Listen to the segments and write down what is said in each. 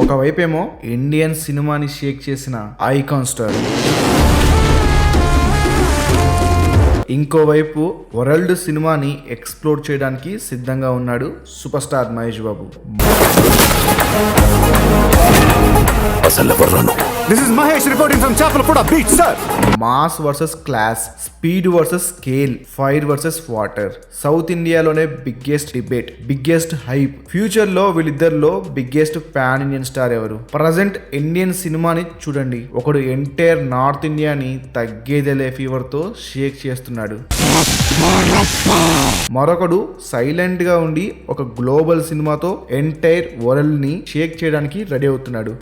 ఒకవైపేమో Indian సినిమాని shake చేసిన icon star, ఇంకోవైపు వరల్డ్ సినిమాని ఎక్స్ప్లోర్ చేయడానికి సిద్ధంగా ఉన్నాడు super star Mahesh Babu. This is Mahesh reporting from Chapalpura Beach, sir. Mass versus class, speed versus scale, fire versus water. South ఇండియాలోనే biggest debate, biggest hype. Future లో వీళ్ళిద్దరిలో బిగ్గెస్ట్ పాన్ ఇండియన్ స్టార్ ఎవరు? Present Indian సినిమాని చూడండి, ఒకడు entire north ఇండియాని తగ్గేదలే fever తో షేక్ చేస్తున్నాడు, మరొకడు సైలెంట్ గా ఉండి ఒక గ్లోబల్ సినిమాతో ఎంటైర్ వరల్డ్ ని షేక్ చేయడానికి రెడీ అవుతున్నాడు.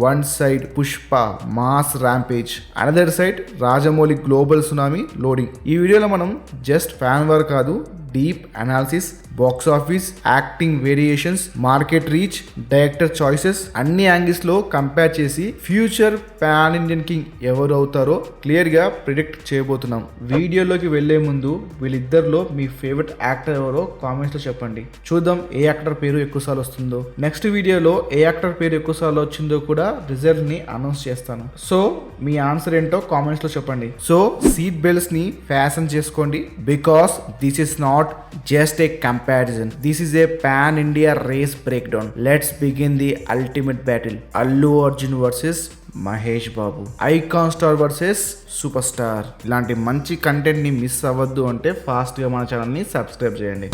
One side Pushpa mass rampage, another side Rajamouli global tsunami loading. ఈ వీడియోలో మనం జస్ట్ ఫ్యాన్ వార్ కాదు, deep analysis, box office, acting variations, market reach, director choices అన్ని యాంగిల్స్ లో కంపేర్ చేసి ఫ్యూచర్ పాన్ ఇండియన్ కింగ్ ఎవరు అవుతారో క్లియర్ గా ప్రిడిక్ట్ చేయబోతున్నాం. వీడియోలోకి వెళ్లే ముందు వీళ్ళిద్దరిలో మీ ఫేవరెట్ యాక్టర్ ఎవరో కామెంట్స్ లో చెప్పండి. చూద్దాం ఏ యాక్టర్ పేరు ఎక్కువసార్లు వస్తుందో. నెక్స్ట్ వీడియోలో ఏ యాక్టర్ పేరు ఎక్కువసార్లు వచ్చిందో కూడా రిజల్ట్ ని అనౌన్స్ చేస్తాను. సో మీ ఆన్సర్ ఏంటో కామెంట్స్ లో చెప్పండి. సో సీట్ బెల్ట్స్ ని ఫ్యాషన్ చేసుకోండి, because this is not just a comparison. This is a pan India race breakdown. Let's begin the ultimate battle. Allu Arjun versus Mahesh Babu, icon star versus super star. ఇలాంటి మంచి content ని miss అవ్వద్దు అంటే fast గా మన channel ని subscribe చేయండి.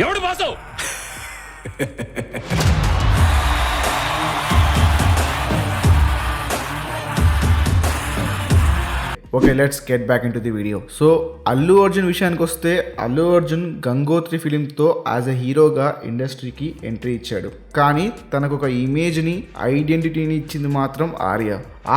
ఎవడు boss? Okay, let's get back in to the video. So Allu Arjun విషయానికి వస్తే, అల్లు అర్జున్ గంగోత్రి ఫిలింతో యాజ్ ఎ హీరోగా ఇండస్ట్రీకి ఎంట్రీ ఇచ్చాడు. కానీ తనకు ఒక ఇమేజ్ని, ఐడెంటిటీని ఇచ్చింది మాత్రం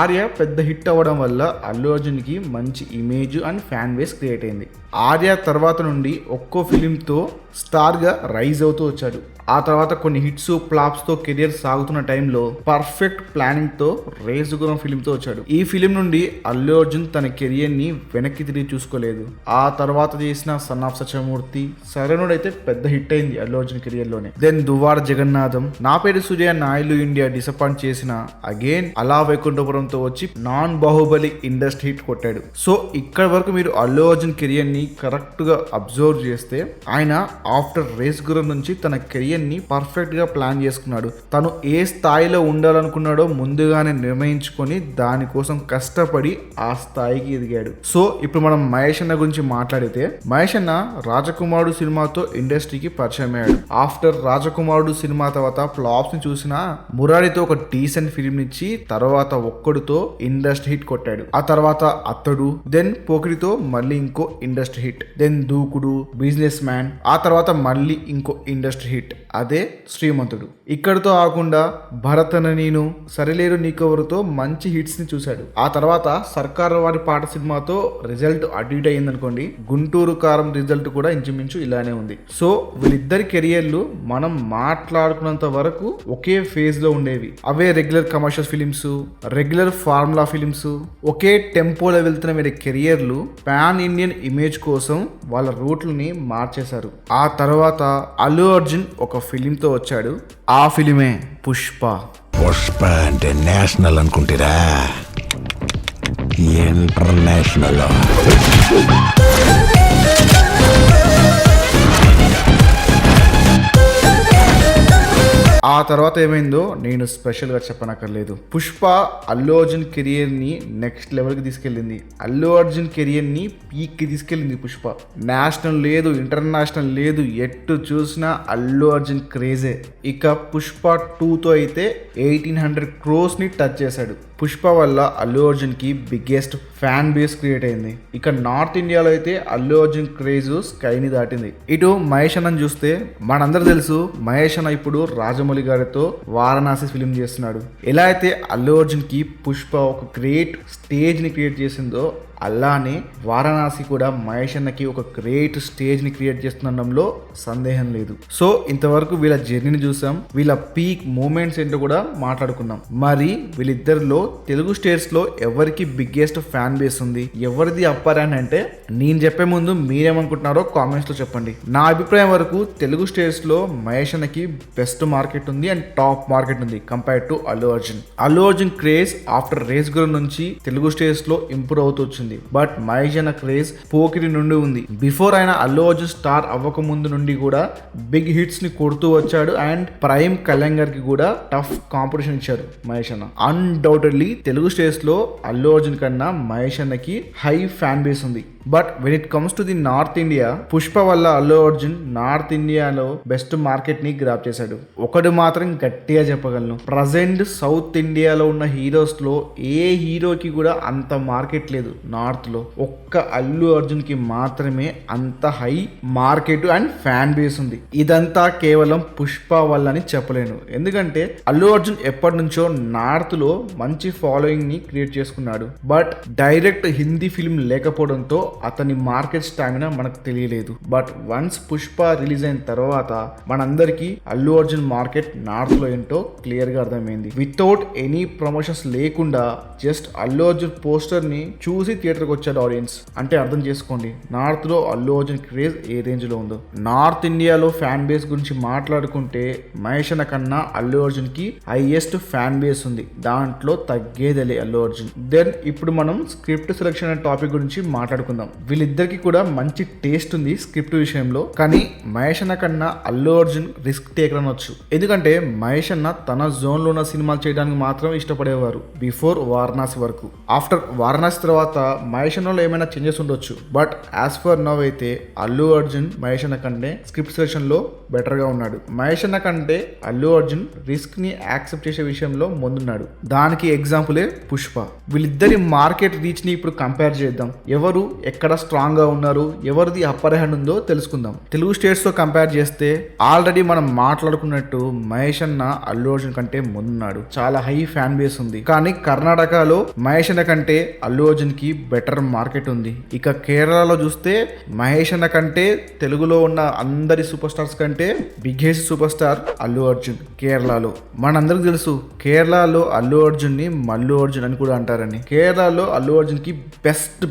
ఆర్య పెద్ద హిట్ అవ్వడం వల్ల అల్లు అర్జున్కి మంచి image and fan base create అయింది. ఆర్య తర్వాత నుండి ఒక్కో ఫిలింతో స్టార్గా రైజ్ అవుతూ వచ్చాడు. ఆ తర్వాత కొన్ని హిట్స్, ఫ్లాప్స్తో కెరియర్ సాగుతున్న టైంలో పర్ఫెక్ట్ ప్లానింగ్తో రేసుగురం ఫిలింతో వచ్చాడు. ఈ ఫిలిం నుండి అల్లు అర్జున్ తన కెరియర్ని వెనక్కి తిరిగి చూసుకోలేదు. ఆ తర్వాత చేసిన సన్ ఆఫ్ సత్యమూర్తి, సరైనోడు అయితే పెద్ద హిట్ అయింది అల్లు అర్జున్ కెరియర్లోనే. దెన్ దువ్వాడ జగన్నాథం, నా పేరు సూర్య, నాయుడు ఇండియా డిసప్పాయింట్ చేసిన అగైన్ అలా వైకుంఠపురంతో వచ్చి నాన్ బాహుబలి ఇండస్ట్రీ హిట్ కొట్టాడు. సో ఇక్కడ వరకు మీరు అల్లు అర్జున్ కెరియర్ ని కరెక్ట్ గా అబ్జర్వ్ చేస్తే, ఆయన ఆఫ్టర్ రేస్ గురం నుంచి తన కెరియర్ ని పర్ఫెక్ట్ గా ప్లాన్ చేసుకున్నాడు. తను ఏ స్థాయిలో ఉండాలనుకున్నాడో ముందుగానే నిర్ణయించుకొని దానికోసం కష్టపడి ఆ స్థాయికి ఎదిగాడు. సో ఇప్పుడు మనం మహేష్ అన్న గురించి మాట్లాడితే, మహేష్ అన్న రాజకుమారుడు సినిమాతో ఇండస్ట్రీకి పరిచయం అయ్యాడు. ఆఫ్టర్ రాజకుమారుడు సినిమా తర్వాత ఫ్లాప్స్ ని చూసిన మురారితో ఒక డీసెంట్ ఫిలిం ఇచ్చి తర్వాత ఒక్కడితో ఇండస్ట్రీ హిట్ కొట్టాడు. ఆ తర్వాత అత్తడు, దెన్ పోకిరితో మళ్ళీ ఇంకో ఇండస్ట్రీ హిట్, దెన్ దూకుడు, బిజినెస్ మ్యాన్, ఆ తర్వాత మళ్ళీ ఇంకో ఇండస్ట్రీ హిట్, అదే శ్రీమంతుడు. ఇక్కడితో ఆకుండా భరత్ అనే నేను, సరిలేరు నీకెవరుతో మంచి హిట్స్ ని చూశాడు. ఆ తర్వాత సర్కార్ వారి పాట సినిమాతో రిజల్ట్ అటు ఇటు అయింది అనుకోండి. గుంటూరు కారం రిజల్ట్ కూడా ఇంచుమించు ఇలానే ఉంది. సో వీళ్ళిద్దరి కెరియర్లు మనం మాట్లాడుకున్నంత వరకు ఒకే ఫేజ్ లో ఉండేవి. అవే regular commercial films, regular formula films, ఒకే టెంపోలో వెళ్తున్న వీళ్ళ కెరియర్లు పాన్ ఇండియన్ ఇమేజ్ కోసం వాళ్ళ రూట్లని మార్చేశారు. ఆ తర్వాత అల్లు అర్జున్ ఒక ఫిలింతో వచ్చాడు. ఆ ఫిలిమే పుష్ప. పుష్ప అంటే నేషనల్ అనుకుంటారా? ఇంటర్నేషనల్. ఆ తర్వాత ఏమైందో నేను స్పెషల్గా చెప్పనక్కర్లేదు. పుష్ప అల్లు అర్జున్ కెరియర్ని నెక్స్ట్ లెవెల్కి తీసుకెళ్ళింది. అల్లు అర్జున్ కెరియర్ని పీక్కి తీసుకెళ్ళింది పుష్ప. నేషనల్ లేదు, ఇంటర్నేషనల్ లేదు, ఎట్టు చూసినా అల్లు అర్జున్ క్రేజే. ఇక పుష్ప 2తో అయితే 1800 crores టచ్ చేశాడు. పుష్ప వల్ల అల్లు అర్జున్ కి బిగ్గెస్ట్ ఫ్యాన్ బేస్ క్రియేట్ అయింది. ఇక నార్త్ ఇండియాలో అయితే అల్లు అర్జున్ క్రేజ్ స్కైని దాటింది. ఇటు మహేష్ అన్నని చూస్తే, మనందరూ తెలుసు మహేష్ అన్న ఇప్పుడు రాజమౌళి గారితో వారణాసి ఫిలిం చేస్తున్నాడు. ఎలా అయితే అల్లు అర్జున్ కి పుష్ప ఒక గ్రేట్ స్టేజ్ ని క్రియేట్ చేసిందో, అలానే వారణాసి కూడా మహేష్ అన్నకి ఒక గ్రేట్ స్టేజ్ ని క్రియేట్ చేస్తుండడంలో సందేహం లేదు. సో ఇంతవరకు వీళ్ళ జర్నీని చూసాం, వీళ్ళ పీక్ మూమెంట్స్ ఏంటో కూడా మాట్లాడుకున్నాం. మరి వీళ్ళిద్దరిలో తెలుగు స్టేట్స్ లో ఎవరికి బిగ్గెస్ట్ ఫ్యాన్ బేస్ ఉంది, ఎవరిది అప్పర్ హ్యాండ్ అంటే నేను చెప్పే ముందు మీరేమనుకుంటున్నారో కామెంట్స్ లో చెప్పండి. నా అభిప్రాయం వరకు తెలుగు స్టేట్స్ లో మహేష్ అన్నకి బెస్ట్ మార్కెట్ ఉంది అండ్ టాప్ మార్కెట్ ఉంది compare to Allu Arjun. Allu Arjun craze after race గురు నుంచి తెలుగు స్టేట్స్ లో ఇంప్రూవ్ అవుతూ వచ్చింది. బట్ మహేష్ అన్న క్రేజ్ పోకిరి నుండి ఉంది. బిఫోర్ ఆయన అల్లు అర్జున్ స్టార్ అవ్వక ముందు నుండి కూడా బిగ్ హిట్స్ ని కొడుతూ వచ్చాడు అండ్ ప్రైమ్ కళ్యాణ్ కి కూడా టఫ్ కాంపిటీషన్ ఇచ్చారు మహేష్ అన్న. అన్డౌటెడ్లీ తెలుగు స్టేట్స్ లో అల్లు అర్జున్ కన్నా మహేష్ అన్నకి హై ఫ్యాన్ బేస్ ఉంది. But when it comes to the north India, Pushpa వల్ల అల్లు అర్జున్ నార్త్ ఇండియాలో బెస్ట్ మార్కెట్ ని గ్రాప్ చేశాడు. ఒకటి మాత్రం గట్టిగా చెప్పగలను, ప్రజెంట్ సౌత్ ఇండియాలో ఉన్న హీరోస్ లో ఏ హీరోకి కూడా అంత మార్కెట్ లేదు నార్త్ లో. ఒక్క అల్లు అర్జున్ కి మాత్రమే అంత high market and fan base ఉంది. ఇదంతా కేవలం పుష్ప వల్ల అని చెప్పలేను, ఎందుకంటే అల్లు అర్జున్ ఎప్పటి నుంచో నార్త్ లో మంచి ఫాలోయింగ్ ని క్రియేట్ చేసుకున్నాడు. బట్ డైరెక్ట్ హిందీ ఫిల్మ్ లేకపోవడంతో అతని మార్కెట్ స్టామినా మనకు తెలియలేదు. బట్ వన్స్ పుష్ప రిలీజ్ అయిన తర్వాత మనందరికీ అల్లు అర్జున్ మార్కెట్ నార్త్ లో ఏంటో క్లియర్ గా అర్థమైంది. వితౌట్ ఎనీ ప్రమోషన్స్ లేకుండా జస్ట్ అల్లు అర్జున్ పోస్టర్ ని చూసి థియేటర్కి వచ్చాడు ఆడియన్స్. అంటే అర్థం చేసుకోండి నార్త్ లో అల్లు అర్జున్ క్రేజ్ ఏ రేంజ్ లో ఉందో. నార్త్ ఇండియాలో ఫ్యాన్ బేస్ గురించి మాట్లాడుకుంటే మహేష్ అన్న కన్నా అల్లు అర్జున్ కి హైయెస్ట్ ఫ్యాన్ బేస్ ఉంది, దాంట్లో తగ్గేదలే అల్లు అర్జున్. దెన్ ఇప్పుడు మనం స్క్రిప్ట్ సెలెక్షన్ అనే టాపిక్ గురించి మాట్లాడుకుందాం. వీళ్ళిద్దరికి కూడా మంచి టేస్ట్ ఉంది స్క్రిప్ట్ విషయంలో, కానీ మహేష్ అన్న కన్నా అల్లు అర్జున్ రిస్క్ టేకర్ అనొచ్చు. ఎందుకంటే మహేష్ అన్న తన జోన్ లో ఉన్న సినిమాలు చేయడానికి మాత్రం ఇష్టపడేవారు బిఫోర్ వారణాసి వరకు. ఆఫ్టర్ వారణాసి తర్వాత మహేష్ అన్నలో ఏమైనా చేంజెస్ ఉండొచ్చు. బట్ యాజ్ ఫర్ నవ్ అయితే అల్లు అర్జున్ మహేష్ అన్న కంటే స్క్రిప్ట్ సెలెక్షన్ లో బెటర్ గా ఉన్నాడు. మహేష్ అన్న కంటే అల్లు అర్జున్ రిస్క్ ని యాక్సెప్ట్ చేసే విషయంలో ముందున్నాడు. దానికి ఎగ్జాంపులే పుష్ప. వీళ్ళిద్దరి మార్కెట్ రీచ్ ని ఇప్పుడు కంపేర్ చేద్దాం. ఎవరు ఎక్కడ స్ట్రాంగ్ గా ఉన్నారు, ఎవరిది అప్పర్ హ్యాండ్ ఉందో తెలుసుకుందాం. తెలుగు స్టేట్స్ తో కంపేర్ చేస్తే ఆల్రెడీ మనం మాట్లాడుకున్నట్టు మహేష్ అన్న అల్లు అర్జున్ కంటే ముందున్నాడు. చాలా హై ఫ్యాన్ బేస్ ఉంది. కానీ కర్ణాటకలో మహేష్ అన్న కంటే అల్లు అర్జున్ కి బెటర్ మార్కెట్ ఉంది. ఇక కేరళలో చూస్తే మహేష్ అన్న కంటే తెలుగులో ఉన్న అందరి సూపర్ స్టార్స్ కంటే biggest super star Allu Arjun కేరళలో. మనందరికి తెలుసు కేరళలో అల్లు అర్జున్ ని మల్లు అర్జున్ అని కూడా అంటారని. కేరళలో అల్లు అర్జున్ కి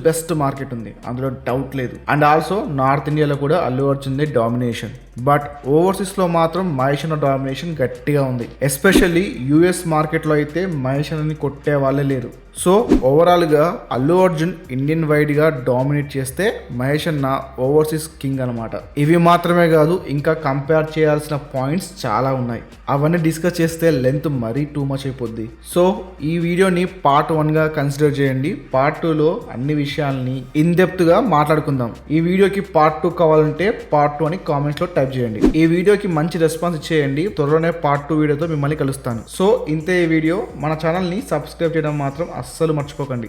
బెస్ట్ మార్కెట్ ఉంది, అందులో డౌట్ లేదు. అండ్ ఆల్సో నార్త్ ఇండియాలో కూడా Allu Arjun they domination. But overseas లో మాత్రం మహేష్ అన్న డామినేషన్ గట్టిగా ఉంది. ఎస్పెషల్లీ యుఎస్ మార్కెట్ లో అయితే మహేష్ అన్నని కొట్టే వాళ్ళే లేరు. సో ఓవరాల్ గా అల్లు అర్జున్ ఇండియన్ వైడ్ గా డామినేట్ చేస్తే మహేష్ అన్న ఓవర్సీస్ కింగ్ అనమాట. ఇవి మాత్రమే కాదు, ఇంకా కంపేర్ చేయాల్సిన పాయింట్స్ చాలా ఉన్నాయి. అవన్నీ డిస్కస్ చేస్తే లెంత్ మరీ టూ మచ్ అయిపోద్ది. సో ఈ వీడియోని పార్ట్ 1 గా కన్సిడర్ చేయండి. పార్ట్ 2 లో అన్ని విషయాల్ని ఇన్ డెప్త్ గా మాట్లాడుకుందాం. ఈ వీడియోకి పార్ట్ 2 కావాలంటే పార్ట్ 2 అని కామెంట్స్ లో టైప్ చేయండి. ఈ వీడియోకి మంచి రెస్పాన్స్ ఇచ్చేయండి. త్వరలోనే పార్ట్ 2 వీడియోతో మిమ్మల్ని కలుస్తాను. సో ఇంతే ఈ వీడియో. మన ఛానల్ ని సబ్స్క్రైబ్ చేయడం మాత్రం అస్సలు మర్చిపోకండి.